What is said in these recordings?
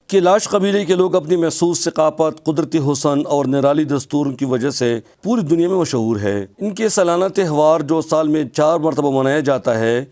کیلاش قبیلے کے لوگ اپنی محسوس ثقافت، قدرتی حسن اور نرالی دستوروں کی وجہ سے پوری دنیا میں مشہور ہے۔ ان کے سالانہ تہوار جو سال میں 4 مرتبہ منایا جاتا ہے،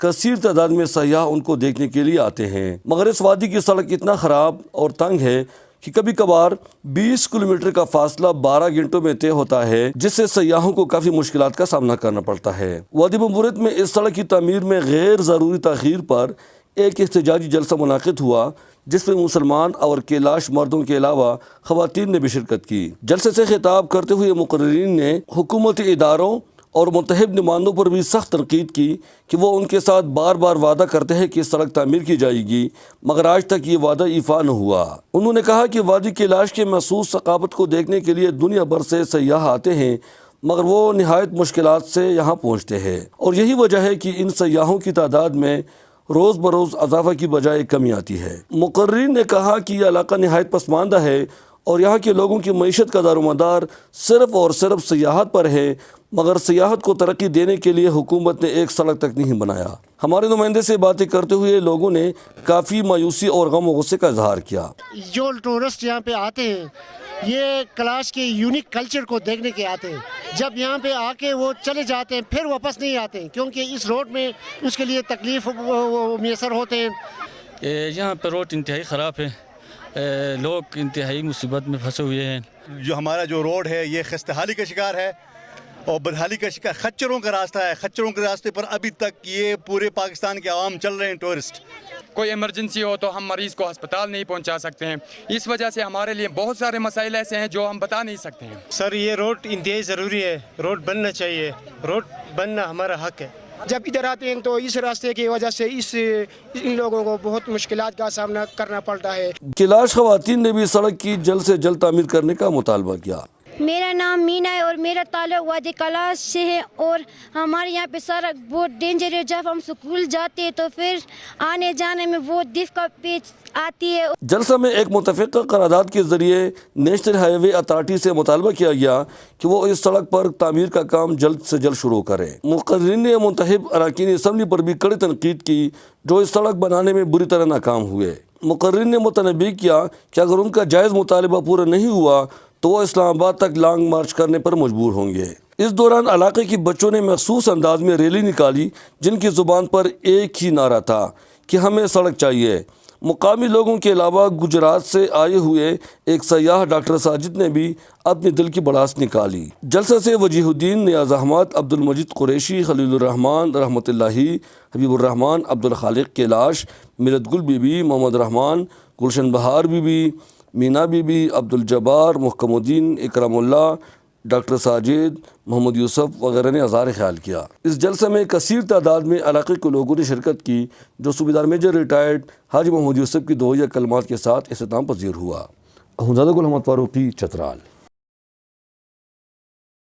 کثیر تعداد میں سیاح ان کو دیکھنے کے لیے آتے ہیں، مگر اس وادی کی سڑک اتنا خراب اور تنگ ہے کہ کبھی کبھار 20 کلومیٹر کا فاصلہ 12 گھنٹوں میں طے ہوتا ہے، جس سے سیاحوں کو کافی مشکلات کا سامنا کرنا پڑتا ہے۔ وادی بنبورت میں اس سڑک کی تعمیر میں غیر ضروری تاخیر پر ایک احتجاجی جلسہ منعقد ہوا، جس میں مسلمان اور کیلاش مردوں کے علاوہ خواتین نے بھی شرکت کی۔ جلسے سے خطاب کرتے ہوئے مقررین نے حکومتی اداروں اور متحد نمائندوں پر بھی سخت تنقید کی کہ وہ ان کے ساتھ بار بار وعدہ کرتے ہیں کہ سڑک تعمیر کی جائے گی، مگر آج تک یہ وعدہ ایفا نہ ہوا۔ انہوں نے کہا کہ وادی کیلاش کے محسوس ثقافت کو دیکھنے کے لیے دنیا بھر سے سیاح آتے ہیں، مگر وہ نہایت مشکلات سے یہاں پہنچتے ہیں، اور یہی وجہ ہے کہ ان سیاحوں کی تعداد میں روز بروز اضافہ کی بجائے کمی آتی ہے۔ مقررین نے کہا کہ یہ علاقہ نہایت پسماندہ ہے اور یہاں کے لوگوں کی معیشت کا دار و مدار صرف اور صرف سیاحت پر ہے، مگر سیاحت کو ترقی دینے کے لیے حکومت نے ایک سڑک تک نہیں بنایا۔ ہمارے نمائندے سے باتیں کرتے ہوئے لوگوں نے کافی مایوسی اور غم و غصے کا اظہار کیا۔ جو ٹورسٹ یہاں پہ آتے ہیں، یہ کیلاش کے یونیک کلچر کو دیکھنے کے آتے ہیں، جب یہاں پہ آ کے وہ چلے جاتے ہیں پھر واپس نہیں آتے ہیں، کیونکہ اس روڈ میں اس کے لیے تکلیف میسر ہوتے ہیں۔ یہاں پہ روڈ انتہائی خراب ہے، لوگ انتہائی مصیبت میں پھنسے ہوئے ہیں۔ جو ہمارا جو روڈ ہے یہ خستحالی کا شکار ہے اور بدحالی کا شکار، خچروں کا راستہ ہے۔ خچروں کے راستے پر ابھی تک یہ پورے پاکستان کے عوام چل رہے ہیں، ٹورسٹ۔ کوئی ایمرجنسی ہو تو ہم مریض کو ہسپتال نہیں پہنچا سکتے ہیں، اس وجہ سے ہمارے لیے بہت سارے مسائل ایسے ہیں جو ہم بتا نہیں سکتے ہیں۔ سر یہ روڈ انتہائی ضروری ہے، روڈ بننا چاہیے، روڈ بننا ہمارا حق ہے۔ جب ادھر آتے ہیں تو اس راستے کی وجہ سے ان لوگوں کو بہت مشکلات کا سامنا کرنا پڑتا ہے۔ کیلاش خواتین نے بھی سڑک کی جلد سے جلد تعمیر کرنے کا مطالبہ کیا۔ میرا نام مینا ہے اور میرا تعلق وادی کیلاش سے ہے، اور ہمارے یہاں پہ سڑک بہت ڈینجر ہے۔ جب ہم اسکول جاتے ہیں تو پھر آنے جانے میں بہت دقت پیش آتی ہے۔ جلسہ میں ایک متفقہ قرارداد کے ذریعے نیشنل ہائی وے اتھارٹی سے مطالبہ کیا گیا کہ وہ اس سڑک پر تعمیر کا کام جلد سے جلد شروع کریں۔ مقررین نے منتخب اراکین اسمبلی پر بھی کڑی تنقید کی، جو اس سڑک بنانے میں بری طرح ناکام ہوئے۔ مقررین نے متنبہ کیا کہ اگر ان کا جائز مطالبہ پورا نہیں ہوا تو وہ اسلام آباد تک لانگ مارچ کرنے پر مجبور ہوں گے۔ اس دوران علاقے کے بچوں نے مخصوص انداز میں ریلی نکالی، جن کی زبان پر ایک ہی نعرہ تھا کہ ہمیں سڑک چاہیے۔ مقامی لوگوں کے علاوہ گجرات سے آئے ہوئے ایک سیاح ڈاکٹر ساجد نے بھی اپنے دل کی بڑاس نکالی۔ جلسہ سے وجیہ الدین، نیاز احمد، عبد المجید قریشی، خلیل الرحمان رحمۃ اللہ، Habib Rahman, Abdul Khaliq Kailash, Mirat Gul Bibi, Muhammad Rahman, Gulshan Bahar Bibi, Mina Bibi, Abdul Jabbar, محکم الدین، اکرام اللہ، ڈاکٹر ساجد، محمد یوسف وغیرہ نے اظہار خیال کیا۔ اس جلسے میں کثیر تعداد میں علاقے کے لوگوں نے شرکت کی، جو صوبیدار میجر ریٹائرڈ حاجی محمد یوسف کی دعائیہ کلمات کے ساتھ اختتام پذیر ہوا۔ اخوندزادہ گل محمد فاروقی، چترال۔